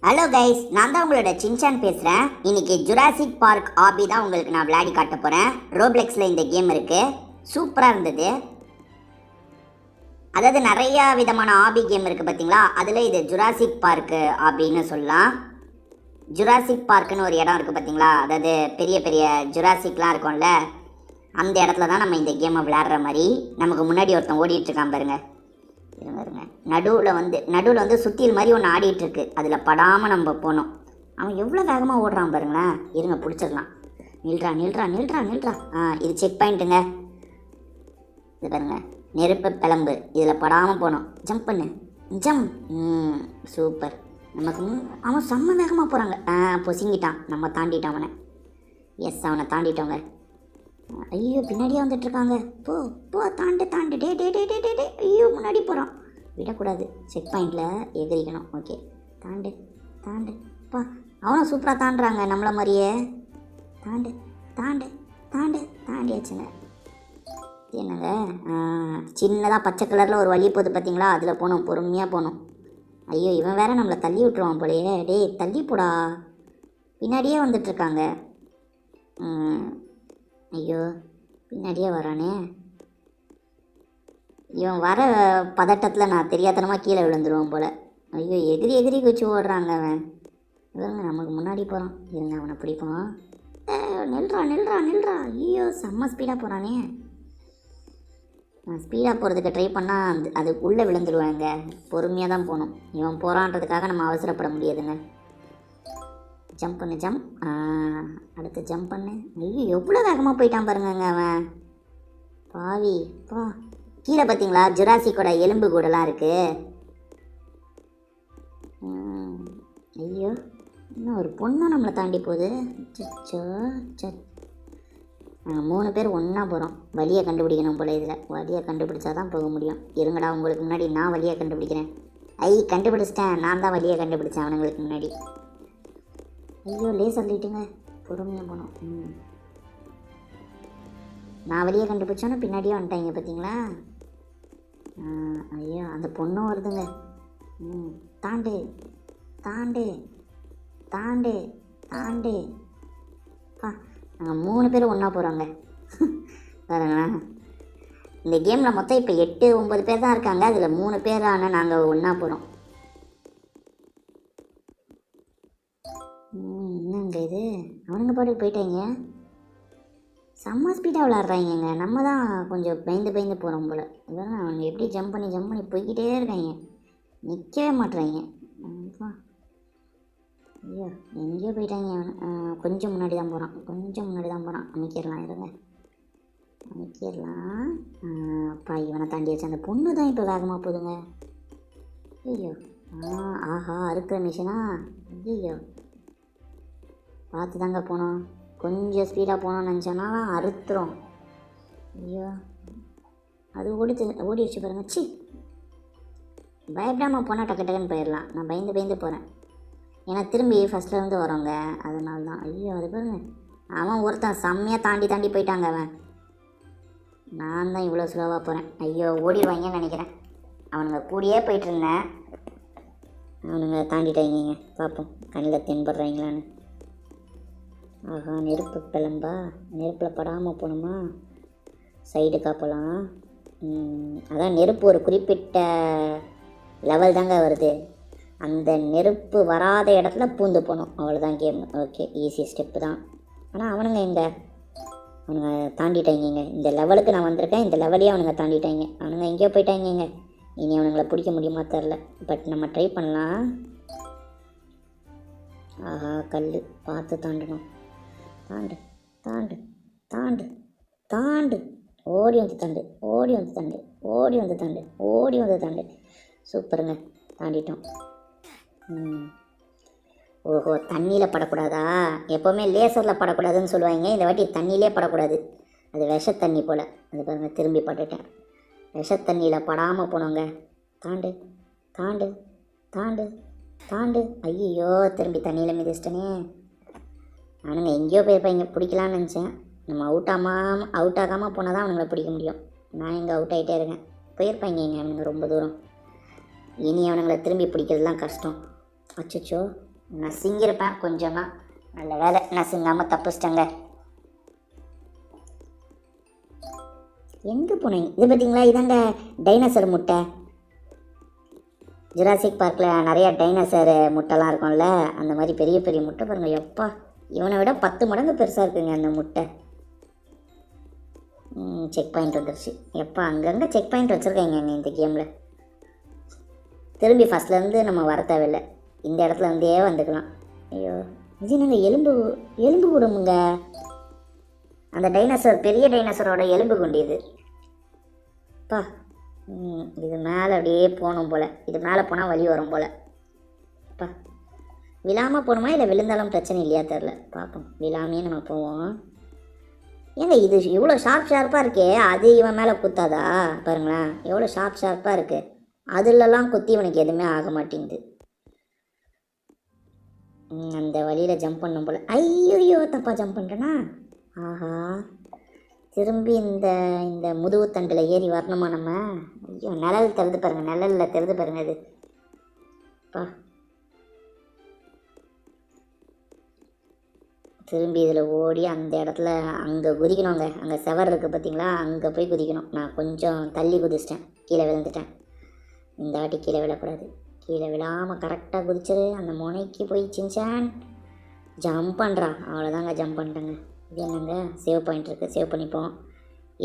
Hello guys, நான் தான் உங்களோட சின்சான் பேசுகிறேன். இன்னைக்கு ஜுராசிக் பார்க் ஆபி தான் உங்களுக்கு நான் விளையாடி காட்ட போகிறேன். ரோப்ளெக்ஸில் இந்த கேம் இருக்குது. சூப்பராக இருந்தது. அதாவது நிறையா விதமான ஆபி கேம் இருக்குது பார்த்தீங்களா, அதில் இது ஜுராசிக் பார்க்கு அப்படின்னு சொல்லலாம். ஜுராசிக் பார்க்குன்னு ஒரு இடம் இருக்குது பார்த்தீங்களா, அதாவது பெரிய பெரிய ஜுராசிக்லாம் இருக்கும்ல, அந்த இடத்துல தான் நம்ம இந்த கேமை விளையாடுற மாதிரி. நமக்கு முன்னாடி ஒருத்தன் ஓடிட்டுருக்கான் பாருங்க. இருங்க, நடுவில் வந்து சுத்தியல் மாதிரி ஒன்று ஆடிட்டுருக்கு. அதில் படாமல் நம்ம போனோம். அவன் எவ்வளோ வேகமாக ஓடுறான் பாருங்களேன். இருங்க, பிடிச்சிடலாம். நில்றா. இது செக் பாயிண்ட்டுங்க. இது பாருங்க, நெருப்பு பிளம்பு. இதில் படாமல் போனோம். ஜம்ப் பண்ணு, ஜம்ப். சூப்பர். நமக்கு அவன் செம்ம வேகமாக போகிறாங்க. பொசிங்கிட்டான். நம்ம தாண்டிட்டான் அவனை. எஸ், அவனை தாண்டிட்டோங்க. ஐயோ, பின்னாடியே வந்துட்டுருக்காங்க. போ தாண்டு. டே. ஐயோ, முன்னாடி போகிறான். விடக்கூடாது. செக் பாயிண்டில் எகிரிக்கணும். ஓகே, தாண்டு. பா, அவனும் சூப்பராக தாண்டுறாங்க நம்மளை மாதிரியே. தாண்டியாச்சுங்க. என்னங்க, சின்னதாக பச்சை கலரில் ஒரு வழி போகுது பார்த்தீங்களா, அதில் போகணும். பொறுமையாக போகணும். ஐயோ, இவன் வேற நம்மளை தள்ளி விட்டுருவான் போலையே. டேய், தள்ளி போடா. பின்னாடியே வந்துட்டுருக்காங்க. ஐயோ, பின்னாடியே வரானே. இவன் வர பதட்டத்தில் நான் தெரியாதனமாக கீழே விழுந்துருவான் போல். ஐயோ, எகிரி வச்சு ஓடுறாங்க அவன். இவங்க நமக்கு முன்னாடி போகிறான். இருங்க, அவனை பிடிப்போம். நில்றா. ஐயோ, செம்ம ஸ்பீடாக போகிறானே. நான் ஸ்பீடாக போகிறதுக்கு ட்ரை பண்ணால் அது உள்ளே விழுந்துருவாங்க. பொறுமையாக தான் போகணும். இவன் போகிறான்றதுக்காக நம்ம அவசரப்பட முடியாதுங்க. ஜம்ப் பண்ணு. அடுத்து ஜம்ப் பண்ணு. ஐயோ, எவ்வளோ வேகமாக போயிட்டான் பாருங்க அவன். பாவி பா. கீழே பார்த்தீங்களா, ஜுராசிக்கோட எலும்பு கூடலாம் இருக்குது. ஐயோ, இன்னும் ஒரு பொண்ணும் நம்மளை தாண்டி போகுது. நாங்கள் 3 பேர் ஒன்றா போகிறோம். வழியை கண்டுபிடிக்கணும் போல. இதில் வழியை கண்டுபிடிச்சா தான் போக முடியும். இருங்கடா, உங்களுக்கு முன்னாடி நான் வழியை கண்டுபிடிக்கிறேன். கண்டுபிடிச்சிட்டேன். நான் தான் வழியை கண்டுபிடிச்சேன் அவனுங்களுக்கு முன்னாடி. ஐயோ, லேசர் லைட்டுங்க. பொறுமையாக போனோம். நான் வழியை கண்டுபிடிச்சோன்னா பின்னாடியே வந்துட்டாங்க பார்த்தீங்களா. ஐயோ, அந்த பொண்ணும் வருதுங்க. தாண்டு. நாங்கள் 3 பேரும் ஒன்றா போகிறோங்க. பாருங்களா, இந்த கேமில் மொத்தம் இப்போ 8-9 பேர் தான் இருக்காங்க. அதில் 3 பேர் ஆனால் நாங்கள் ஒன்றா போகிறோம். என்னங்க இது, அவனுங்க பாட்டுக்கு போயிட்டாங்க. செம்ம ஸ்பீடாக விளாட்றாங்க. நம்ம தான் கொஞ்சம் பயந்து போகிறோம் போல். இதெல்லாம் அவங்க எப்படி ஜம்ப் பண்ணி போய்கிட்டே இருக்காங்க. நிற்கவே மாட்டுறாங்க. ஐயோ, எங்கேயோ போயிட்டாங்க. அவன் கொஞ்சம் முன்னாடி தான் போகிறான். அமைக்கிடலாம். இருங்க, அப்பா, இவனை தாண்டியாச்சு. அந்த பொண்ணு தான் இப்போ வேகமாக போகுதுங்க. ஐயோ, ஆஹா, அறுக்கிற மிஷினா. ஐயோ, பார்த்து தாங்க போனோம். கொஞ்சம் ஸ்பீடாக போனோம்னு நினச்சோன்னாலும் அறுத்துரும். ஐயோ, அது ஓடிடுச்சு பாருங்க. பயப்படாமல் போனால் டக்குன்னு போயிடலாம். நான் பயந்து போகிறேன். ஏன்னா திரும்பி ஃபஸ்ட்லேருந்து வரோங்க, அதனால தான். ஐயோ, அது பாருங்க, அவன் ஒருத்தன் செம்மையாக தாண்டி போயிட்டாங்க. அவன் நான் தான் இவ்வளோ ஸ்லோவாக போகிறேன். ஐயோ, ஓடிடுவாங்கன்னு நினைக்கிறேன். அவனுங்க கூடயே போயிட்டுருந்தேன். அவனுங்க தாண்டிட்டாங்க. பார்ப்போம் கண்ணில் தென்படுறாங்களான்னு. ஆஹா, நெருப்பு பிளம்பா. நெருப்பில் படாமல் போகணுமா? சைடுக்கா போகலாம். அதான் நெருப்பு ஒரு குறிப்பிட்ட லெவல் தாங்க வருது. அந்த நெருப்பு வராத இடத்துல பூந்து போகணும். அவ்வளோதான் கேம். ஓகே, ஈஸி ஸ்டெப்பு தான். ஆனால் அவனுங்க தாண்டிட்டாங்க. இந்த லெவலுக்கு நான் வந்திருக்கேன். இந்த லெவலையே அவனுங்க தாண்டிட்டாங்க. அவனுங்க எங்கேயோ போயிட்டாங்க. இனி அவனுங்களை பிடிக்க முடியுமா தெரில. பட் நம்ம ட்ரை பண்ணலாம். ஆஹா, கல் பார்த்து தாண்டணும். தாண்டு. ஓடி வந்து தாண்டு. சூப்பருங்க, தாண்டிட்டோம். ஓஹோ, தண்ணியில் படக்கூடாதா? எப்போவுமே லேசரில் படக்கூடாதுன்னு சொல்லுவாங்க. இந்த வாட்டி தண்ணியிலே படக்கூடாது. அது விஷத்தண்ணி போல். அது பாருங்க, திரும்பி பட்டுட்டேன். விஷத்தண்ணியில் படாமல் போனோங்க. தாண்டு. ஐயோ, திரும்பி தண்ணியில் மிதிச்சிட்டனே. அவனுங்க எங்கேயோ போயிருப்பாங்க. பிடிக்கலான்னு நினச்சேன். நம்ம அவுட் ஆகாமல் போனால் தான் அவனுங்களை பிடிக்க முடியும். நான் எங்கே அவுட் ஆகிட்டே இருக்கேன். போயிருப்பாங்க அவனுங்க ரொம்ப தூரம். இனி அவனுங்களை திரும்பி பிடிக்கிறதுலாம் கஷ்டம். அச்சோ, நசுங்கியிருப்பேன் கொஞ்சம் தான். நல்ல வேலை நசுங்காமல் தப்பிச்சிட்டேங்க. எங்கே போனீங்க? இது பார்த்தீங்களா, இதாங்க டைனோசர் முட்டை. ஜுராசிக் பார்க்கில் நிறையா டைனோசர் முட்டைலாம் இருக்கும்ல, அந்த மாதிரி பெரிய பெரிய முட்டை பாருங்கள். எப்பா, இவனை விட 10 மடங்கு பெருசாக இருக்குங்க அந்த முட்டை. செக் பாயிண்ட் வந்துருச்சு. எப்பா, அங்கங்கே செக் பாயிண்ட் வச்சுருக்கேங்க இந்த கேமில். திரும்பி ஃபஸ்ட்லேருந்து நம்ம வர தேவையில்லை, இந்த இடத்துல இருந்தே வந்துக்கலாம். ஐயோ, இது நாங்கள் எலும்பு கூடுமுங்க. அந்த டைனோசர் பெரிய டைனோசரோட எலும்பு கொண்டியது. அப்பா, இது மேலே அப்படியே போகணும் போல். இது மேலே போனால் வலி வரும் போல். அப்பா, விழாமல் போகணுமா இல்லை விழுந்தாலும் பிரச்சனை இல்லையா தெரில. பார்ப்போம், விழாமையே நம்ம போவோம். ஏங்க இது இவ்வளோ ஷார்ப்பாக இருக்கே, அது இவன் மேலே குத்தாதா? பாருங்களேன், எவ்வளோ ஷார்ப்பாக இருக்குது. அதுலலாம் குத்தி இவனுக்கு எதுவுமே ஆக மாட்டேங்குது. அந்த வழியில் ஜம்ப் பண்ணும் போல். ஐயோ, தப்பாக ஜம்ப் பண்ணுறேன்னா? ஆஹா, திரும்பி இந்த இந்த முதுகு தண்டில் ஏறி வரணுமா நம்ம? ஐயோ, நிழல் தெரிது பாருங்கள், நிழலில் தெரிது பாருங்கள் இது. அப்பா, திரும்பி இதில் ஓடி அந்த இடத்துல அங்கே குதிக்கணுங்க. அங்கே செவர் இருக்குது பார்த்தீங்களா, அங்கே போய் குதிக்கணும். நான் கொஞ்சம் தள்ளி குதிச்சிட்டேன், கீழே விழுந்துட்டேன். இந்த வாட்டி கீழே விழக்கூடாது. கீழே விழாமல் கரெக்டாக குதிச்சிரு. அந்த முனைக்கு போய் சின்சான் ஜம்ப் பண்ணுறா. அவ்வளோதாங்க, ஜம்ப் பண்ணிட்டேங்க. இது என்னங்க, சேவ் பாயிண்ட் இருக்குது, சேவ் பண்ணிப்போம்.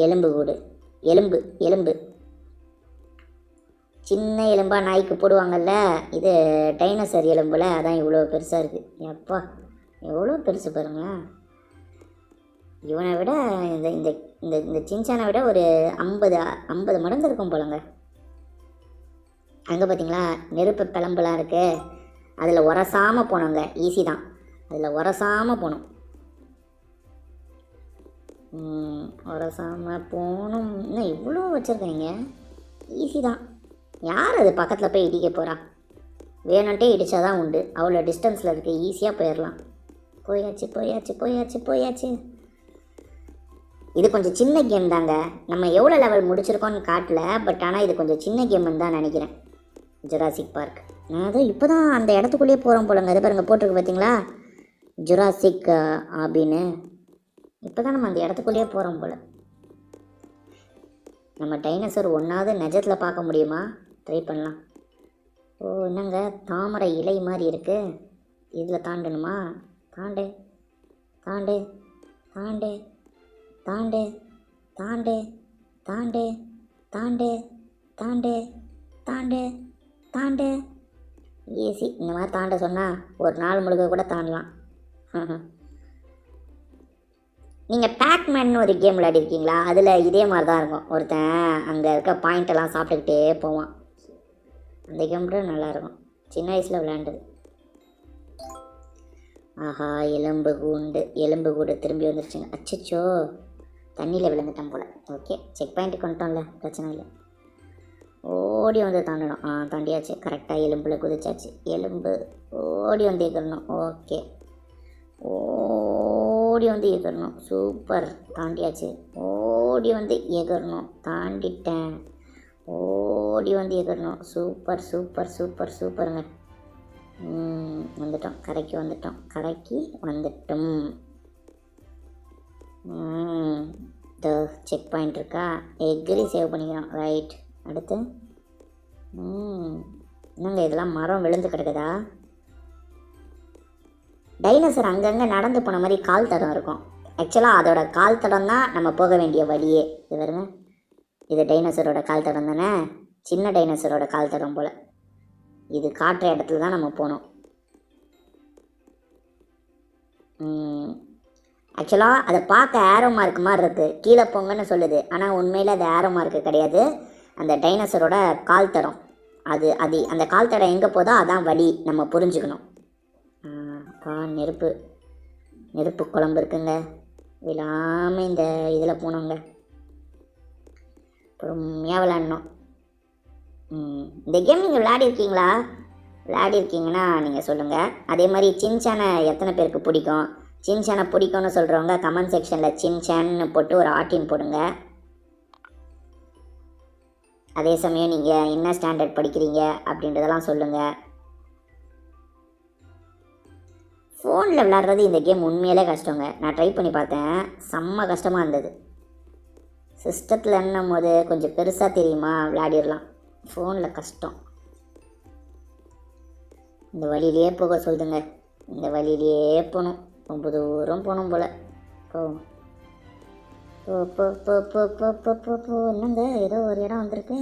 எலும்பு கூடு, எலும்பு சின்ன எலும்பாக நாய்க்கு போடுவாங்கல்ல, இது டைனோசர் எலும்பில், அதான் இவ்வளோ பெருசாக இருக்குது. எப்பா, எவ்வளோ பெருசு பாருங்களேன். இவனை விட இந்த இந்த இந்த இந்த சின்சானை விட ஒரு 50 மடங்கு இருக்கும் போலங்க. அங்கே பார்த்தீங்களா, நெருப்பு பிளம்புலாம் இருக்குது. அதில் உரசாமல் போனோங்க. ஈஸி தான், அதில் உரசாமல் போகணும். உரசாமல் போகணும். இன்னும் இவ்வளோ வச்சுருக்கீங்க, ஈஸி தான். யார் அது பக்கத்தில் போய் இடிக்க போகிறா? வேணுன்ட்டே இடித்தா தான் உண்டு. அவ்வளோ டிஸ்டன்ஸில் இருக்குது, ஈஸியாக போயிடலாம். போயாச்சு. இது கொஞ்சம் சின்ன கேம் தாங்க. நம்ம எவ்வளோ லெவல் முடிச்சிருக்கோன்னு காட்டல, பட் ஆனால் இது கொஞ்சம் சின்ன கேம்னு தான் நினைக்கிறேன். Jurassic park. நான் அதுவும் இப்போ தான் அந்த இடத்துக்குள்ளேயே போகிறோம் போலங்க. அது பாருங்கள், போட்டிருக்கு பார்த்தீங்களா, ஜுராசிக் அப்படின்னு. இப்போ தான் நம்ம அந்த இடத்துக்குள்ளேயே போகிறோம் போல். நம்ம டைனோசர் ஒன்றாவது நிஜத்தில் பார்க்க முடியுமா? ட்ரை பண்ணலாம். ஓ, என்னங்க தாமரை இலை மாதிரி இருக்குது. இதில் தாண்டணுமா? தாண்டு. ஈஸி. இந்த மாதிரி தாண்ட சொன்னால் ஒரு நாள் முழுக்க கூட தாண்டலாம். நீங்கள் பேக்மேன் ஒரு கேம் விளையாடிருக்கீங்களா? அதில் இதே மாதிரி தான் இருக்கும். ஒருத்தன் அங்கே இருக்க பாயிண்டெல்லாம் சாப்பிட்டுக்கிட்டே போவான். அந்த கேம் கூட நல்லாயிருக்கும், சின்ன வயசில் விளையாண்டது. ஆஹா, எலும்பு கூடு திரும்பி வந்துருச்சுங்க. அச்சச்சோ, தண்ணியில் விழுந்துட்டேன் போல். ஓகே, செக் பாயிண்ட்டு கொண்டுட்டோம்ல, பிரச்சனை இல்லை. ஓடி வந்து தாண்டணும். தாண்டியாச்சு. கரெக்டாக எலும்பில் குதிச்சாச்சு. எலும்பு ஓடி வந்து ஏற்கணும். ஓகே, ஓடி வந்து ஏற்கணும். சூப்பர், தாண்டியாச்சு. ஓடி வந்து ஏற்கணும், தாண்டிட்டேன். ஓடி வந்து ஏற்கணும். சூப்பருங்க. வந்துட்டோம், கரைக்கு வந்துட்டோம். இந்த செக் பாயிண்ட் இருக்கா, எக்ரி சேவ் பண்ணிக்கிறோம். ரைட், அடுத்து என்னங்க இதெல்லாம் மரம் விழுந்து கிடக்குதா? டைனோசர் அங்கங்கே நடந்து போன மாதிரி கால் தடம் இருக்கும். ஆக்சுவலாக அதோட கால் தடம் தான் நம்ம போக வேண்டிய வழியே. இது வருங்க, இது டைனோசரோட கால் தடம் தானே, சின்ன டைனோசரோட கால் தடம் போல். இது காட்டுற இடத்துல தான் நம்ம போகணும். ஆக்சுவலாக அதை பார்க்க ஏரோ மார்க் மாதிரி இருக்குது, கீழே போங்கன்னு சொல்லுது. ஆனால் உண்மையில் அது ஏரோ மார்க்கு கிடையாது, அந்த டைனோசரோட கால் தடம். அது அந்த கால் தடம் எங்கே போதோ அதான் வழி, நம்ம புரிஞ்சுக்கணும். நெருப்பு குழம்பு இருக்குங்க. விழாமல் இந்த இதில் போனோங்க, பொறுமையாக விளாட்ணும். இந்த கேம் நீங்கள் விளையாடிருக்கீங்கன்னா நீங்கள் சொல்லுங்கள். அதே மாதிரி சின்சானை எத்தனை பேருக்கு பிடிக்கும்? சின்சானை பிடிக்கும்னு சொல்கிறவங்க கமெண்ட் செக்ஷனில் சின்சான்னு போட்டு ஒரு ஆர்டின் போடுங்க. அதே சமயம் நீங்கள் என்ன ஸ்டாண்டர்ட் படிக்கிறீங்க அப்படின்றதெல்லாம் சொல்லுங்கள். ஃபோனில் விளாட்றது இந்த கேம் உண்மையிலே கஷ்டங்க. நான் ட்ரை பண்ணி பார்த்தேன், செம்ம கஷ்டமாக இருந்தது. சிஸ்டத்தில் என்னும் போது கொஞ்சம் பெருசாக தெரியுமா, விளையாடிடலாம். ஃபோனில் கஷ்டம். இந்த வழியிலே போக சொல்லுங்க, இந்த வழியிலே போகணும். ரொம்ப தூரம் போகணும் போல். போ போ போ போ போ போ போ போ போ என்னங்க ஏதோ ஒரு இடம் வந்திருக்கு.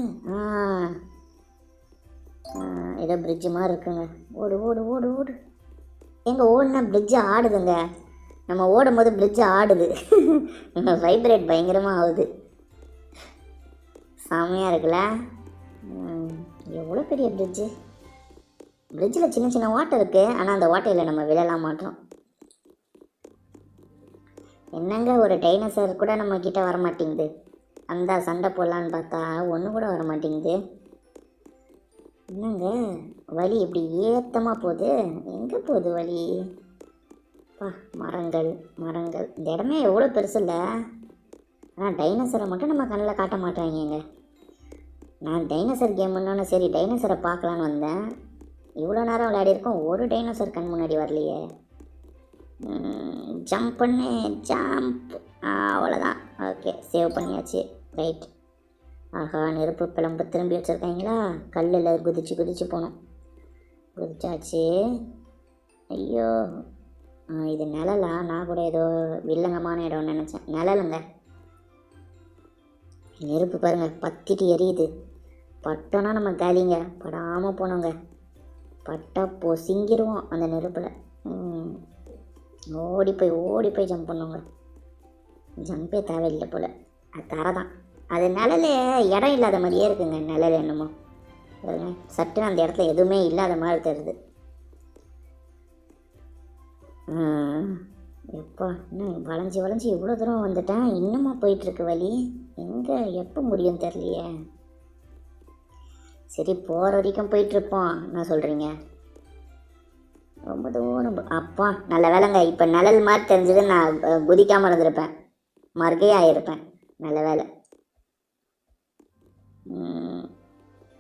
ஏதோ பிரிட்ஜு மாதிரி இருக்குங்க. ஓடு ஓடு ஓடு ஓடு. எங்கே ஓடுனா பிரிட்ஜு ஆடுதுங்க. நம்ம ஓடும் போது பிரிட்ஜு ஆடுது. வைப்ரேட் பயங்கரமாக ஆகுது. செம்மையாக இருக்குல்ல. எவ்வளோ பெரிய பிரிட்ஜு. பிரிட்ஜில் சின்ன சின்ன ஓட்டை இருக்குது, ஆனால் அந்த ஓட்டையில் நம்ம விழலாம் மாட்டோம். என்னங்க ஒரு டைனோசர் கூட நம்ம கிட்ட வர மாட்டேங்குது. அந்த சண்டை போடலான்னு பார்த்தா ஒன்று கூட வர மாட்டேங்குது. என்னங்க வழி இப்படி ஏத்தமாக போகுது. எங்கே போகுது வழி? மரங்கள் மரங்கள். இந்த இடமே எவ்வளோ பெருசு இல்லை. ஆனால் டைனோசரை மட்டும் நம்ம கண்ணில் காட்ட மாட்டாங்க. நான் டைனோசர் கேம் பண்ணோன்னு சரி டைனோசரை பார்க்கலான்னு வந்தேன். இவ்வளோ நேரம் விளையாடிருக்கோம், ஒரு டைனோசர் கண் முன்னாடி வரலையே. ஜம்ப் பண்ணு ஜம்ப். அவ்வளோதான். ஓகே, சேவ் பண்ணியாச்சு. ரைட். ஆஹா, நெருப்பு பிளம்பு திரும்பி வச்சுருக்காங்களா. கல்லில் குதிச்சு குதிச்சு போகணும். குதிச்சாச்சு. ஐயோ, இது நிழலா? நான் கூட ஏதோ வில்லங்கமான இடம்னு நினச்சேன். நிழலுங்க. நெருப்பு பாருங்கள், பத்திட்டு எரியுது. பட்டோன்னா நம்ம காலிங்க. படாமல் போனோங்க. பட்டா பொசிங்கிடுவோம் அந்த நெருப்பில். ஓடி போய் ஜம்ப் பண்ணுங்க. ஜம்பே தேவையில்லை போல். அது தர தான். அது நிழல் இடம் இல்லாத மாதிரியே இருக்குங்க. நிழல் என்னமோ சட்டுன்னு அந்த இடத்துல எதுவுமே இல்லாத மாதிரி தெரியுது. எப்போ இன்னும் வளைஞ்சி இவ்வளோ தூரம் வந்துட்டேன். இன்னுமா போயிட்டுருக்கு வழி. எங்கே எப்போ முடியும் தெரியலையே. சரி, போகிற வரைக்கும் போயிட்டுருப்போம். என்ன சொல்கிறீங்க? ரொம்ப தூரம். அப்பா நல்ல வேலைங்க. இப்போ நிழல் மாதிரி தெரிஞ்சது. நான் குதிக்காமல் இருந்திருப்பேன், மறுகையாயிருப்பேன். நல்ல வேலை.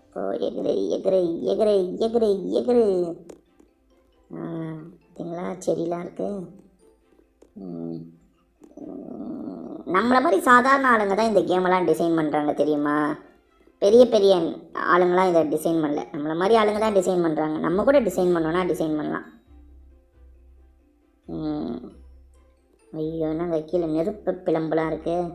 இப்போ எகிரு எகிரு எகிரு எகிரு எகிரு. பார்த்தீங்களா, செடியெலாம் இருக்குது. நம்மளை மாதிரி சாதாரண ஆளுங்க தான் இந்த கேமெல்லாம் டிசைன் பண்ணுறாங்க தெரியுமா. பெரிய பெரிய ஆளுங்களாம் இதை டிசைன் பண்ணல. நம்மளை மாதிரி ஆளுங்க தான் டிசைன் பண்ணுறாங்க. நம்ம கூட டிசைன் பண்ணோன்னா டிசைன் பண்ணலாம். ஐயோ, என்னங்க கீழே நெருப்பு பிளம்புலாம் இருக்குது.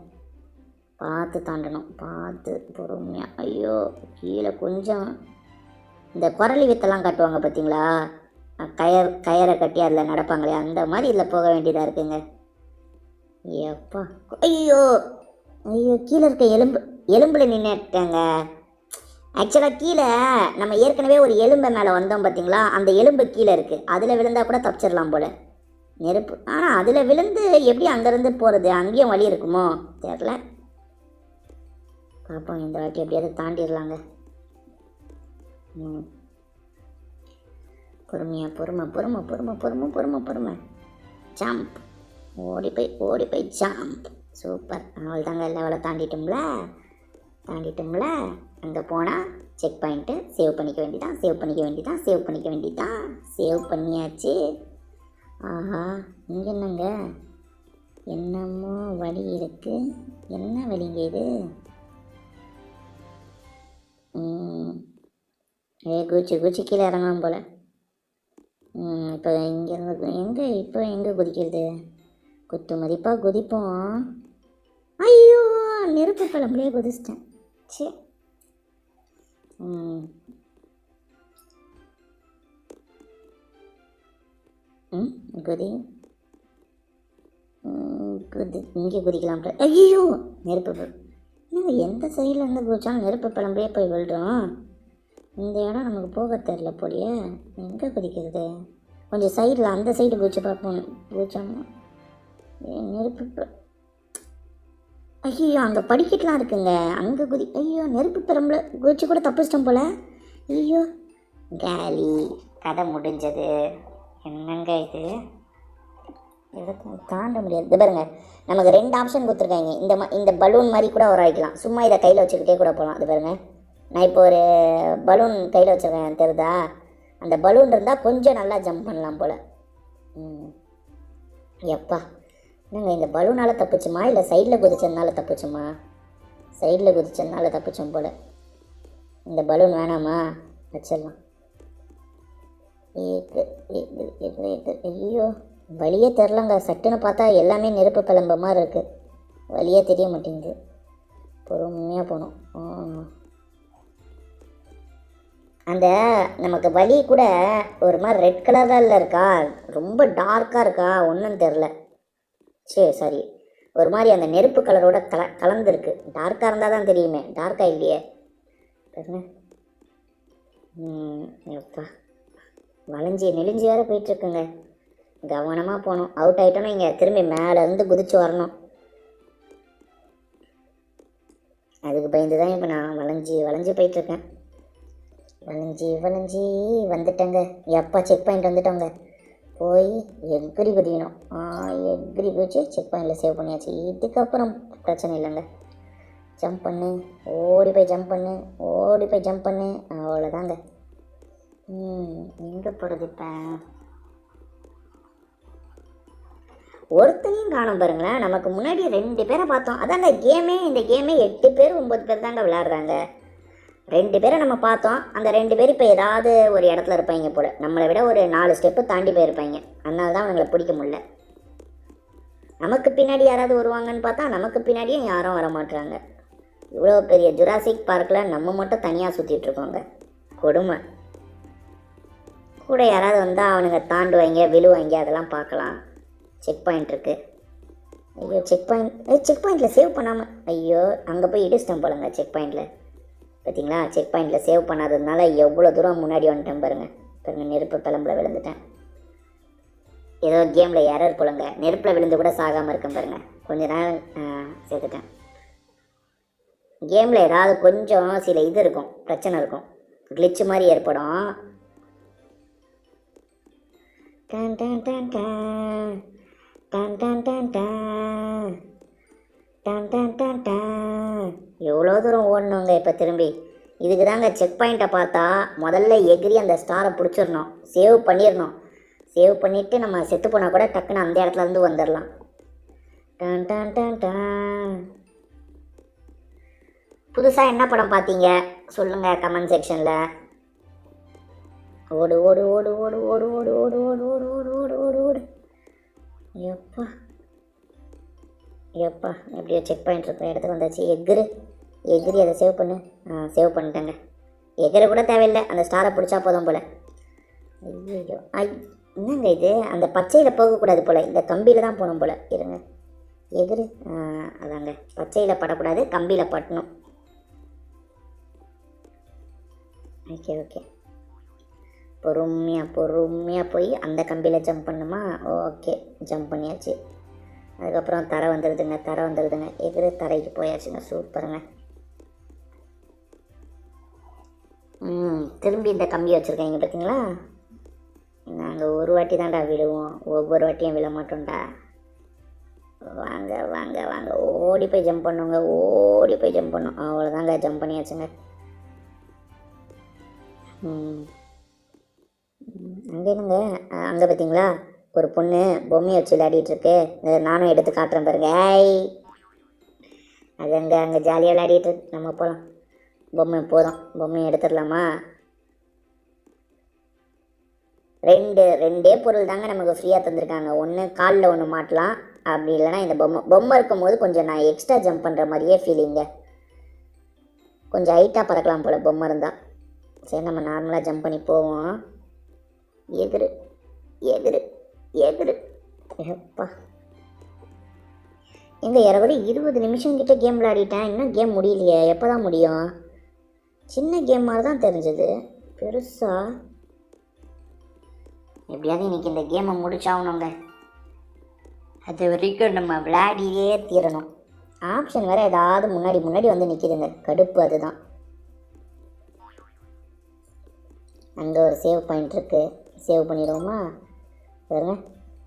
பார்த்து தாண்டணும், பார்த்து பொறுமையாக. ஐயோ, கீழே கொஞ்சம் இந்த குரலி வித்தெல்லாம் கட்டுவாங்க பார்த்தீங்களா, கயரை கட்டி அதில் நடப்பாங்களே, அந்த மாதிரி இதில் போக வேண்டியதாக இருக்குங்க. எப்பா, ஐயோ ஐயோ, கீழே இருக்க எலும்பில் நின்றுட்டேங்க. ஆக்சுவலாக கீழே நம்ம ஏற்கனவே ஒரு எலும்பை மேலே வந்தோம் பார்த்தீங்களா, அந்த எலும்பு கீழே இருக்குது. அதில் விழுந்தால் கூட தப்பிச்சிடலாம் போல் நெருப்பு. ஆனால் அதில் விழுந்து எப்படி அங்கேருந்து போகிறது? அங்கேயும் வழி இருக்குமோ தெரில. பார்ப்போம், இந்த வாட்டி எப்படியாவது தாண்டிடலாங்க. பொறுமையாக, பொறுமை. ஜம்ப். ஓடி போய் ஜம்ப். சூப்பர். அவள் தாங்க லெவலை தாண்டிட்டோம்ல. அங்கே போனால் செக் பாயிண்ட்டு. சேவ் பண்ணிக்க வேண்டியதான். சேவ் பண்ணியாச்சு. ஆஹா, இங்கே என்னங்க என்னமோ வழி இருக்குது. என்ன வழிங்க இது? குச்சி கீழே இறங்கணும் போல். இப்போ இங்கேருந்து எங்கே குதிக்கிறது? குத்து மதிப்பாக குதிப்போம். ஐயோ, நெருப்பு பழம்புலேயே குதிச்சிட்டேன். சே. குதி இங்கே குதிக்கலாம். ஐயோ, நெருப்பு. நீங்கள் எந்த சைடில் இருந்து குதிச்சாலும் நெருப்பு பழம்புலேயே போய் விழுறோம். இந்த இடம் நமக்கு போக தெரில போலியே. எங்கே குதிக்கிறது? கொஞ்சம் சைடில் அந்த சைடு குதிச்சு பார்ப்போம். குதிச்சோம்னா நெருப்பு. ஐயோ, அங்கே படிக்கட்டுலாம் இருக்குங்க. அங்கே ஐயோ, நெருப்பு பெரம்புல குதிச்சு கூட தப்பிச்சிட்டோம் போல். ஐயோ, காலி. கதை முடிஞ்சது. என்னங்க இது? எதுக்கும் தாண்ட முடியாது. இது பாருங்க, நமக்கு 2 ஆப்ஷன் கொடுத்துருக்காங்க. இந்த பலூன் மாதிரி கூட உராய்க்கலாம். சும்மா இதை கையில் வச்சுக்கிட்டே கூட போகலாம். அது பாருங்க, நான் இப்போ ஒரு பலூன் கையில் வச்சுருக்கேன் தெரியுதா? அந்த பலூன் இருந்தால் கொஞ்சம் நல்லா ஜம்ப் பண்ணலாம் போல். ம் எப்பா என்னங்க இந்த பலூனால் தப்பிச்சுமா இல்லை சைடில் குதிச்சதுனால தப்பிச்சுமா? சைடில் குதிச்சதுனால தப்பிச்சோம் போல். இந்த பலூன் வேணாமா? வச்சிடலாம். ஏக்கு ஏக்கு ஏக்கு ஏக்கு ஐயோ வழியே தெரிலங்க. சட்டுன்னு பார்த்தா எல்லாமே நெருப்பு கிளம்ப மாதிரி இருக்குது. வழியே தெரிய மாட்டேங்குது. பொறுமையாக போகணும். அந்த நமக்கு வழி கூட ஒரு மாதிரி ரெட் கலரில் இருக்கா, ரொம்ப டார்க்காக இருக்கா, ஒன்றும் தெரில. சரி ஒரு மாதிரி அந்த நெருப்பு கலரோட கலந்துருக்கு. டார்க்காக இருந்தால் தான் தெரியுமே, டார்க்காக இல்லையே. எப்பா வளைஞ்சி நெளிஞ்சி வேறு போயிட்டுருக்குங்க. கவனமாக போகணும். அவுட் ஆகிட்டோன்னா இங்கே திரும்பி மேலேருந்து குதிச்சு வரணும். அதுக்கு பயந்து தான் இப்போ நான் வளைஞ்சி போயிட்டுருக்கேன். வளைஞ்சி வந்துட்டேங்க. எப்பா செக் பாயிண்ட் வந்துட்டோங்க. போய் எக்ரி குதிக்கணும். எக்ரி குதிச்சு செக் பாயிண்டில் சேவ் பண்ணியாச்சு. இதுக்கப்புறம் பிரச்சனை இல்லைங்க. ஜம்ப் பண்ணு, ஓடி போய் ஜம்ப் பண்ணு, அவ்வளோதாங்க. எங்கே போகிறது இப்போ? ஒருத்தனையும் காணும் பாருங்களேன். நமக்கு முன்னாடி 2 பேரை பார்த்தோம். அதாங்க இந்த கேமே 8 பேர் 9 பேர் தாங்க விளையாடுறாங்க. 2 பேரை நம்ம பார்த்தோம். அந்த 2 பேர் இப்போ ஏதாவது ஒரு இடத்துல இருப்பாங்க போல். நம்மளை விட ஒரு 4 ஸ்டெப்பு தாண்டி போயிருப்பாங்க. அதனால தான் அவங்களை பிடிக்க முடியல. நமக்கு பின்னாடி யாராவது வருவாங்கன்னு பார்த்தா நமக்கு பின்னாடியும் யாரும் வர மாட்டுறாங்க. இவ்வளோ பெரிய ஜுராசிக் பார்க்கில் நம்ம மட்டும் தனியாக சுற்றிட்டுருக்கோங்க. கொடுமை. கூட யாராவது வந்தால் அவனுங்க தாண்டுவாங்க, விழுவாங்க, அதெல்லாம் பார்க்கலாம். செக் பாயிண்ட் இருக்குது. ஐயோ செக் பாயிண்டில் சேவ் பண்ணாமல், ஐயோ அங்கே போய் இடிச்சிட்டேன் போலங்க. செக் பாயிண்டில் பார்த்தீங்களா, செக் பாயிண்டில் சேவ் பண்ணாததுனால எவ்வளோ தூரம் முன்னாடி வந்துட்டேன் பாருங்கள். நெருப்பு கிளம்புல விழுந்துட்டேன். ஏதோ கேமில் எரர் போலங்க. நெருப்பில் விழுந்து கூட சாகாமல் இருக்கேன் பாருங்கள். கொஞ்ச நேரம் சேர்த்துட்டேன். கேமில் ஏதாவது கொஞ்சம் சில இது இருக்கும், பிரச்சனை இருக்கும், கிளிச்சு மாதிரி ஏற்படும். Done done done done done done done done done done done. எவ்வளோ தூரம் ஓடணுங்க இப்போ திரும்பி. இதுக்கு தாங்க செக் பாயிண்ட்டை பார்த்தா முதல்ல எகிரி அந்த ஸ்டாரை பிடிச்சிடணும், சேவ் பண்ணிடணும். சேவ் பண்ணிவிட்டு நம்ம செத்து போனால் கூட டக்குன்னு அந்த இடத்துல இருந்து வந்துடலாம். Done done done done. புதுசாக என்ன படம் பார்த்தீங்க சொல்லுங்கள் கமெண்ட் செக்ஷனில். ஓடு ஓடு ஓடு ஓடு ஓடு ஓடு ஓடு ஓடு ஓடு ஓடு ஓடு ஓடு ஓடு. எப்பா எப்படியோ செக் பாயிண்ட் இருக்கிற இடத்துக்கு வந்தாச்சு. எகிரி அதை சேவ் பண்ணு. சேவ் பண்ணிட்டேங்க. எகிர கூட தேவையில்லை, அந்த ஸ்டாரை பிடிச்சா போதும் போல். ஐயோ என்னங்க இது, அந்த பச்சையில் போகக்கூடாது போல், இந்த கம்பியில் தான் போகணும் போல். இருங்க எகிரு. அதாங்க பச்சையில் படக்கூடாது, கம்பியில் பட்டணும். ஓகே பொறுமையாக போய் அந்த கம்பியில் ஜம்ப் பண்ணுமா? ஓகே ஜம்ப் பண்ணியாச்சு. அதுக்கப்புறம் தரை வந்துடுதுங்க. எகிரு தரைக்கு போயாச்சுங்க. சூப்பருங்க. திரும்பி இந்த கம்பியை வச்சுருக்கீங்க பார்த்தீங்களா? நாங்கள் ஒரு வாட்டி தான்டா விழுவோம், ஒவ்வொரு வாட்டியும் விழ மாட்டோம்டா. வாங்க ஓடி போய் ஜம்ப் பண்ணுங்க. அவ்வளோதாங்க, ஜம்ப் பண்ணியாச்சுங்க. அங்கே என்னங்க, அங்கே பார்த்தீங்களா ஒரு பொண்ணு பொம்மையை வச்சு விளையாடிட்டுருக்கு. நானும் எடுத்து காட்டுறேன் பாருங்க. அது அங்கே ஜாலியாக விளையாடிட்டுருக்கு. நம்ம போகலாம். பொம்மையை எடுத்துடலாமா? ரெண்டே பொருள் தாங்க நமக்கு ஃப்ரீயாக தந்திருக்காங்க. ஒன்று காலில் ஒன்று மாட்டலாம், அப்படி இல்லைனா இந்த பொம்மை இருக்கும்போது கொஞ்சம் நான் எக்ஸ்ட்ரா ஜம்ப் பண்ணுற மாதிரியே ஃபீலிங்க. கொஞ்சம் ஹைட்டாக பறக்கலாம் போல் பொம்மை இருந்தால். சரி நம்ம நார்மலாக ஜம்ப் பண்ணி போவோம். எகிரு எப்பா எங்கே யாராவது 20 நிமிஷம் கிட்ட கேம் விளையாடிட்டேன். இன்னும் கேம் முடியலையே. எப்போ தான் முடியும்? சின்ன கேம் மாதிரி தான் தெரிஞ்சது, பெருசாக. எப்படியாவது இன்றைக்கி இந்த கேமை முடிச்சாகணுங்க. அது வரைக்கும் நம்ம விளையாடியே தீரணும். ஆப்ஷன் வேறு ஏதாவது முன்னாடி வந்து நிற்கிதுங்க, கடுப்பு. அதுதான். அங்கே ஒரு சேவ் பாயிண்ட் இருக்குது, சேவ் பண்ணிடுவோமா? பாருங்க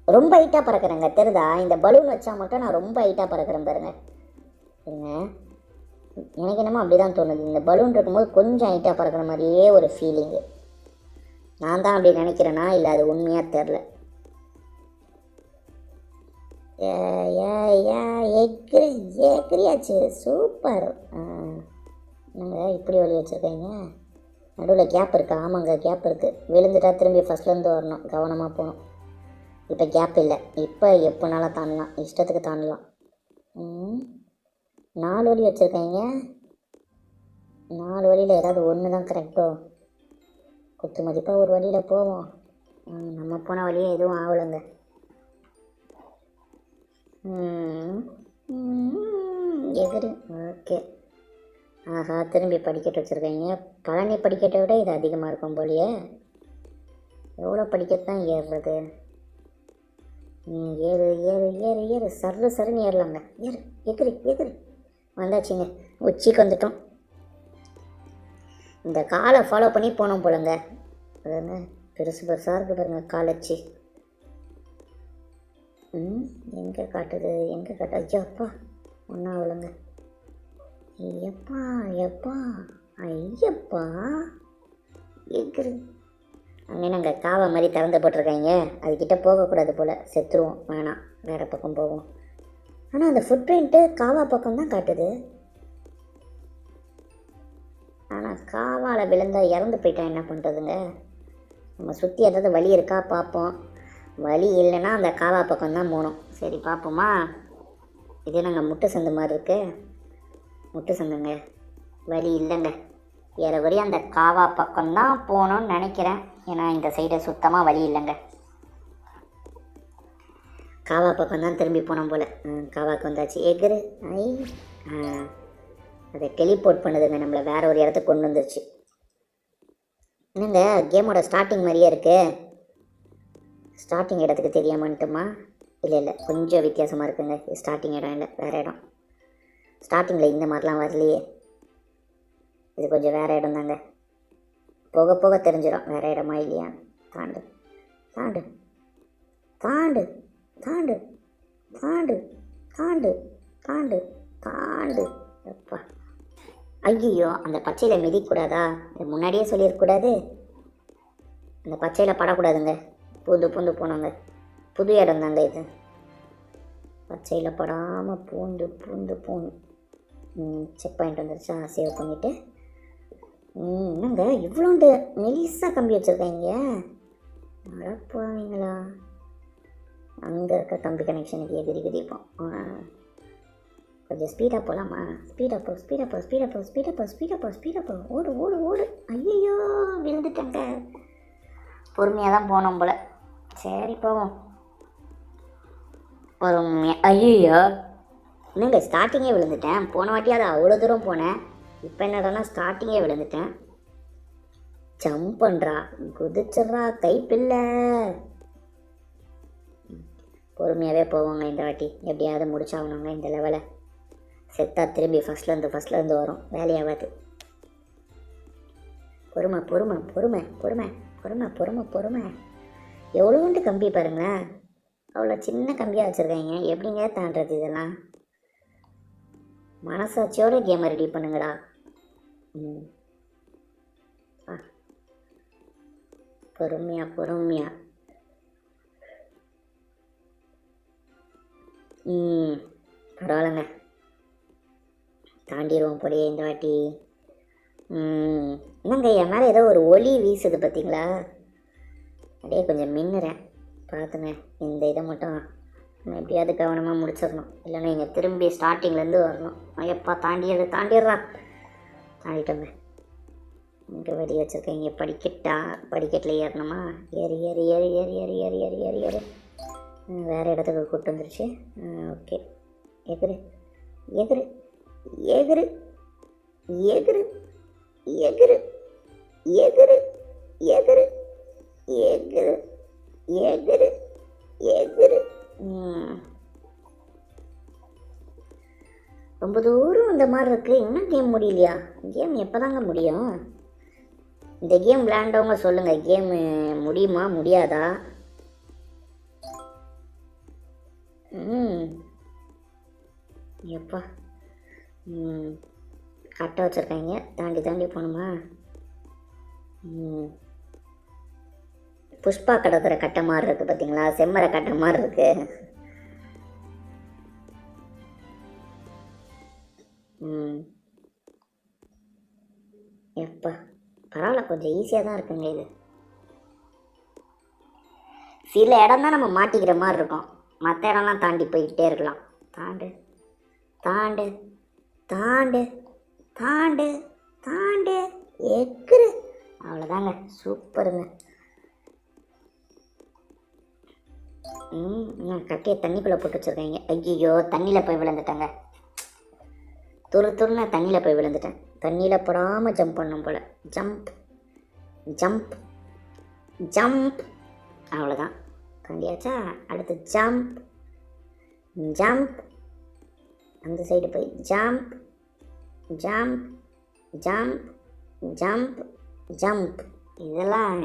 ரொம்ப ஹைட்டாக பறக்கிறேங்க, தெரியுதா? இந்த பலூன் வச்சா மட்டும் நான் ரொம்ப ஹைட்டாக பறக்கிறேன் பாருங்க. இருங்க, எனக்கு என்னமோ அப்படி தான் தோணுது. இந்த பலூன் இருக்கும்போது கொஞ்சம் ஹைட்டாக பறக்கிற மாதிரியே ஒரு ஃபீலிங்கு. நான் தான் அப்படி நினைக்கிறேன்னா இல்லை அது உண்மையாக தெரில. எக்ரி எக்ரியாச்சு, சூப்பர். என்னங்க இப்படி வழி வச்சுருக்கீங்க? நடுவில் கேப் இருக்குது. ஆமாங்க கேப் இருக்குது. விழுந்துட்டா திரும்பி ஃபஸ்ட்லேருந்து வரணும், கவனமாக போகணும். இப்போ கேப் இல்லை, இப்போ எப்போனாலும் தாண்டலாம், இஷ்டத்துக்கு தாண்டலாம். 4 வழி வச்சுருக்கீங்க. 4 வழியில் ஏதாவது ஒன்று தான் கரெக்டோ? குத்து மதிப்பாக ஒரு வழியில் போவோம். நம்ம போன வழியே எதுவும் ஆகலைங்க. எதிரி ஓகே. ஆஹா, திரும்பி படிக்கட்டு வச்சுருக்கீங்க. பழனி படிக்கட்டை விட இது அதிகமாக இருக்கும் போலியே. எவ்வளோ படிக்கட்டு தான் ஏறுறது? ஏறு ஏறு ஏறு ஏறு, சர்ரு சருன்னு ஏறலாங்க. ஏறு எதிரி எதிரி. வந்தாச்சுங்க, உச்சிக்கு வந்துட்டோம். இந்த காலை ஃபாலோ பண்ணி போனோம் போலங்க. அதுங்க பெருசு பெருசாக இருக்குது பாருங்க காலச்சு. எங்கே காட்டுது எங்கே காட்டு? ஐயாப்பா ஒன்றா விழுங்க. ஐயப்பா ஐயப்பா ஐயப்பா எக்ரு. அங்கே நாங்கள் காவை மாதிரி திறந்து போட்டிருக்காங்க. அதுக்கிட்ட போகக்கூடாது போல், செத்துருவோம். வேணாம், வேறு பக்கம் போவோம். ஆனால் அந்த ஃபுட் பிரிண்ட்டு காவா பக்கம் தான் காட்டுது. ஆனால் காவால் விழுந்தால் இறந்து போயிட்டா என்ன பண்ணுறதுங்க? நம்ம சுற்றி ஏதாவது வழி இருக்கா பார்ப்போம். வழி இல்லைன்னா அந்த காவா பக்கம் தான் போகணும். சரி பார்ப்போமா? இது நாங்கள் முட்டு சந்து மாதிரி இருக்கு. முட்டு சந்துங்க, வழி இல்லைங்க. ஏறக்குறைய அந்த காவா பக்கம்தான் போகணும்னு நினைக்கிறேன். ஏன்னா இந்த சைடு சுத்தமாக வழி இல்லைங்க. காவா பக்கம் தான் திரும்பி போனோம் போல். காவாக்கு வந்தாச்சு. எக்ரு ஐ அதை டெலிபோர்ட் பண்ணுதுங்க, நம்மளை வேறு ஒரு இடத்துக்கு கொண்டு வந்துருச்சு. என்னங்க கேமோட ஸ்டார்டிங் மாதிரியே இருக்குது. ஸ்டார்டிங் இடத்துக்கு தெரியாமன்ட்டுமா? இல்லை கொஞ்சம் வித்தியாசமாக இருக்குங்க. ஸ்டார்டிங் இடம் இல்லை, வேறு இடம். ஸ்டார்டிங்கில் இந்த மாதிரிலாம் வரலையே. இது கொஞ்சம் வேறு இடம் தாங்க. போக போக தெரிஞ்சிடும் வேறு இடமா இல்லையா. தாண்டு தாண்டு தாண்டு தாண்டு தாண்டு தாண்டு தாண்டு தாண்டு. அப்பா ஐயோ, அந்த பச்சையில் மிதிக்கூடாதா? இது முன்னாடியே சொல்லியிருக்கக்கூடாது. அந்த பச்சையில் படக்கூடாதுங்க. பூந்து பூந்து போனோங்க. புது இடம் தாங்க இது. பச்சையில் படாமல் பூந்து பூந்து போகணும். செக் பாயிண்ட் வந்துருச்சா? சேவ் பண்ணிவிட்டு. என்னங்க இவ்வளோண்டு மெலிசாக கம்பி வச்சுருக்கீங்க? அழப்பாவீங்களா? அங்கே இருக்க கம்பி கனெக்ஷனுக்கு எதிரி குதிப்போம். கொஞ்சம் ஸ்பீடாக போகலாமா? ஸ்பீடாக போ ஸ்பீடாக போ ஸ்பீடாக போ ஸ்பீடாக போ ஸ்பீடாக போ ஸ்பீடாக போ. ஓடு ஓடு ஓடு. ஐயோ விழுந்துட்டேங்க. பொறுமையாக தான் போனோம் போல். சரி போவோம் பொறுமையாக. ஐயோ என்னங்க ஸ்டார்டிங்கே விழுந்துட்டேன். போன வாட்டியாவது அவ்வளோ தூரம் போனேன். இப்போ என்னடானா ஸ்டார்டிங்கே விழுந்துட்டேன். ஜம்ப் பண்ணுறா, குதிச்சிட்றா, கைப்பில்லை. பொறுமையாகவே போவோங்க இந்த வாட்டி. எப்படியாவது முடிச்சாகணுங்க இந்த லெவலை. செத்தா திரும்பி ஃபஸ்ட்லேருந்து வரும், வேலையாகாது. பொறுமை பொறுமை பொறுமை பொறுமை பொறுமை பொறுமை பொறுமை. எவ்வளோண்டு கம்பி பாருங்களேன். அவ்வளோ சின்ன கம்பியாக வச்சுருக்காங்க. எப்படிங்க தாண்டது இதெல்லாம்? மனசாட்சியோட கேமை ரெடி பண்ணுங்கடா. பொறுமையா பொறுமையா. பரவாயில்லைங்க, தாண்டிடுவோம் போலியே இந்த வாட்டி. என்னங்க என் மேலே ஏதோ ஒரு ஒளி வீசுது பார்த்தீங்களா? அப்படியே கொஞ்சம் மின்னுறேன் பார்த்துங்க. இந்த இதை மட்டும் நம்ம எப்படியாவது கவனமாக முடிச்சிடணும். இல்லைன்னா இங்கே திரும்பி ஸ்டார்டிங்லேருந்து வரணும். ஐயப்பா தாண்டிடுறா. தாண்டிட்டோங்க. இங்கே வெடி வச்சுருக்கேன். படிக்கட்டில் ஏறணுமா? ஏறி ஏறி ஏறி ஏறி ஏறி ஏறி ஏறி ஏறி ஏறி வேறு இடத்துக்கு கூப்பிட்டு வந்துருச்சு. ஓகே, எகுரு எகுரு எகுரு எகுரு எகுரு எகுரு எகுரு எகுரு எகுரு எகுரு. ரொம்ப தூரம் இந்த மாதிரி இருக்குது. இன்னும் கேம் முடியலையா? கேம் எப்போ தாங்க முடியும்? இந்த கேம் விளையாண்டவங்க சொல்லுங்கள், கேமு முடியுமா முடியாதா? எப்பா கட்டை வச்சுருக்காங்க. தாண்டி போகணுமா? புஷ்பா கடற்கிற கட்டை மாதிரி இருக்குது பார்த்தீங்களா? செம்மரை கட்டை மாதிரி இருக்குது. ம் எப்பா பரவாயில்ல, கொஞ்சம் ஈஸியாக தான் இருக்குங்க இது. சில இடம் தான் நம்ம மாட்டிக்கிற மாதிரி இருக்கும், மற்ற இடம்லாம் தாண்டி போய்கிட்டே இருக்கலாம். தாண்டு தாண்டு தாண்டு தாண்டு தாண்டு எக்குரு. அவ்வளோதாங்க, சூப்பருங்க. நான் கட்டியை தண்ணிக்குள்ளே போட்டு வச்சுருக்கேங்க. ஐயோ, தண்ணியில் போய் விழுந்துட்டேங்க. துருன்னு தண்ணியில் போய் விழுந்துட்டேன். தண்ணியில் போடாமல் ஜம்ப் பண்ணும் போல். Jump jump jump. அவ்வளோதான், தாண்டியாச்சா? அடுத்து ஜம்ப் ஜம்ப். அந்த சைடு போய் jump jump jump jump jump. இதெல்லாம்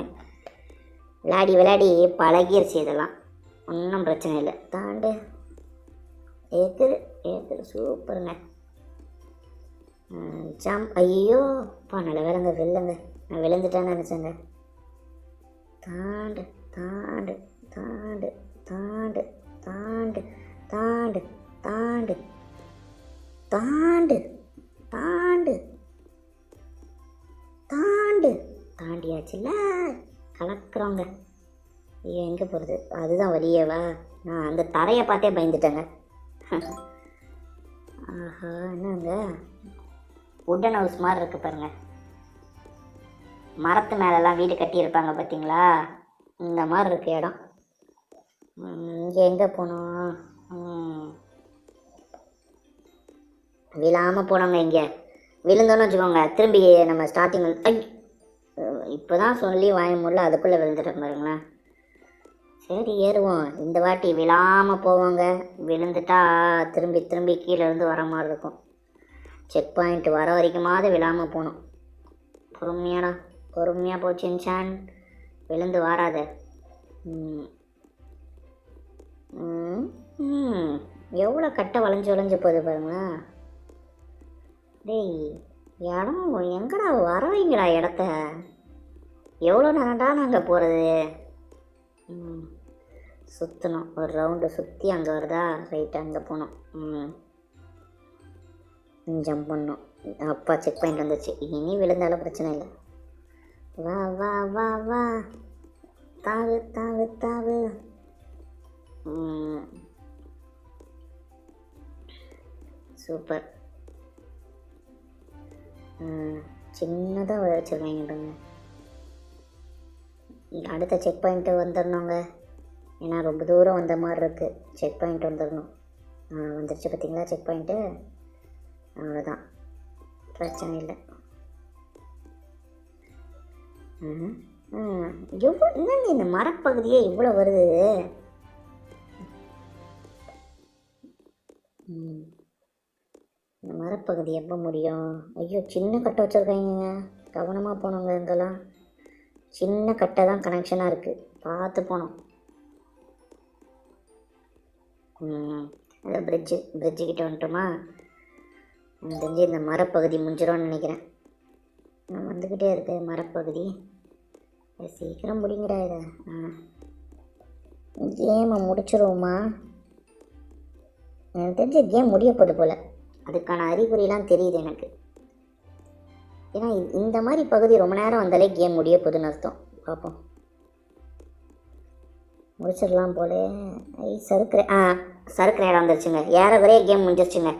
விளையாடி விளையாடி பழகிருச்சு, இதெல்லாம் ஒன்றும் பிரச்சனை இல்லை. தாண்டு ஏக்குரு ஏக்குரு, சூப்பருங்க. ஜம்ப். ஐயோ அப்பா, நல்ல வேலைங்க, வில்லுங்க. நான் விழுந்துட்டேன்னு நினச்சேங்க. தாண்டு தாண்டு தாண்டு தாண்டு தாண்டு தாண்டு தாண்டு தாண்டு தாண்டு தாண்டு. தாண்டியாச்சுல்ல, கலக்குறோங்க. ஐயோ, எங்கே போகிறது? அதுதான் வழியவா? நான் அந்த தரையை பார்த்தே பயந்துட்டேங்க. ஆஹா, என்னங்க உட்டன் ஹவுஸ் மாதிரி இருக்குது பாருங்க. மரத்து மேலெல்லாம் வீடு கட்டியிருப்பாங்க பார்த்தீங்களா? இந்த மாதிரி இருக்கு இடம். இங்கே எங்கே போனோம்? விழாமல் போனோங்க. இங்கே விழுந்தோன்னு வச்சுக்கோங்க, திரும்பி நம்ம ஸ்டார்டிங் இப்போ தான் சொல்லி வாய முடியல, அதுக்குள்ளே விழுந்துட்டோம் பாருங்களேன். சரி, ஏறுவோம். இந்த வாட்டி விழாமல் போவோங்க. விழுந்துட்டா திரும்பி திரும்பி கீழே இருந்து வர மாதிரி இருக்கும். செக் பாயிண்ட் வர வரைக்குமாவது விழாமல் போகணும். பொறுமையாக போச்சு இன்சான், விழுந்து வாராத. எவ்வளோ கட்டை வளைஞ்சு வளைஞ்சு போகுது பாருங்களேன். டேய், இடம் எங்கடா வர வைங்கடா இடத்த. எவ்வளோ நேரம்டா நாங்கள் போகிறது? சுற்றணும், ஒரு ரவுண்டு சுற்றி அங்கே வருதா, ரைட்டு அங்கே போகணும். ஜம்ப் பண்ணணும். அப்பா, செக் பாயிண்ட் வந்துச்சு. இனி விழுந்தாலும் பிரச்சனை இல்லை. வா வா வா வா, தாவு தாவு தாவு. சூப்பர். சின்னதாக வச்சுருக்காங்க. அடுத்த செக் பாயிண்ட்டு வந்துடணுங்க. ஏன்னா ரொம்ப தூரம் வந்த மாதிரி இருக்குது. செக் பாயிண்ட் வந்துடணும். வந்துருச்சு பார்த்தீங்களா செக் பாயிண்ட்டு? அவ்வளோதான், பிரச்சனை இல்லை. என்னங்க இந்த மரப்பகுதியே இவ்வளோ வருது? இந்த மரப்பகுதி எப்போ முடியும்? ஐயோ, சின்ன கட்டை வச்சுருக்காங்க. கவனமாக போனோங்க. இங்கெல்லாம் சின்ன கட்டை தான் கனெக்ஷனாக இருக்குது, பார்த்து போனோம். அந்த பிரிட்ஜு கிட்ட வந்துட்டோமா? எனக்கு தெரிஞ்சு இந்த மரப்பகுதி முடிஞ்சிடும்னு நினைக்கிறேன். நான் வந்துக்கிட்டே இருக்கு மரப்பகுதி. சீக்கிரம் முடிங்கடா இதை. கேமை முடிச்சிருவோமா? எனக்கு தெரிஞ்ச கேம் முடிய போகுது போல். அதுக்கான அறிகுறிலாம் தெரியுது எனக்கு. ஏன்னா இந்த மாதிரி பகுதி ரொம்ப நேரம் வந்தாலே கேம் முடிய போகுதுன்னு அர்த்தம். பார்ப்போம், முடிச்சிடலாம் போல. சறுக்கிற இடம் வந்துருச்சுங்க. ஏறக்குறைய கேம் முடிஞ்சிருச்சுங்க.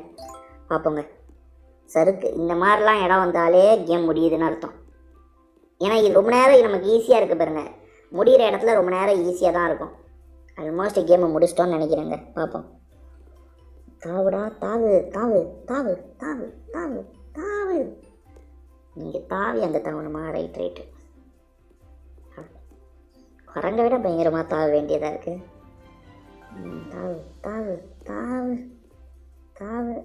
பார்ப்போங்க. இந்த மாதிரிலாம் இடம் வந்தாலே கேம் முடியுதுன்னு அர்த்தம். ஏன்னா இது ரொம்ப நேரம் நமக்கு ஈஸியாக இருக்குது பாருங்க. முடிகிற இடத்துல ரொம்ப நேரம் ஈஸியாக தான் இருக்கும். ஆல்மோஸ்ட் கேமை முடிச்சிட்டோன்னு நினைக்கிறேங்க. பார்ப்போம். தாவுடா, தாவு தாவு தாவு தாவு தாவு தாவு. இங்கே தாவி அங்கே தாவணுமா? ரைட்டு. குரங்கை விட பயங்கரமாக தாவ வேண்டியதாக இருக்குது. தாவு தாவு தாவு தாவு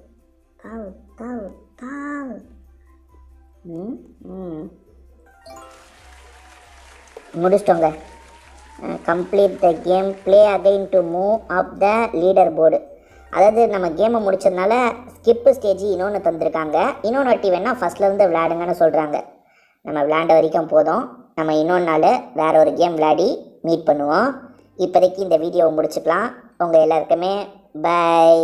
தாவு தாவு தாவு. முடிச்சிட்டோங்க. Complete the game, play again to move up the leaderboard. அதாவது நம்ம கேமை முடிச்சதுனால ஸ்கிப்பு ஸ்டேஜ் இன்னொன்று தந்திருக்காங்க. இன்னொன்று வாட்டி வேணால் ஃபஸ்ட்லேருந்து விளையாடுங்கன்னு சொல்கிறாங்க. நம்ம விளையாண்ட வரைக்கும் போதும். நம்ம இன்னொன்று நாள் வேறு ஒரு கேம் விளையாடி மீட் பண்ணுவோம். இப்போதைக்கு இந்த வீடியோவை முடிச்சுக்கலாம். உங்கள் எல்லாருக்குமே பை.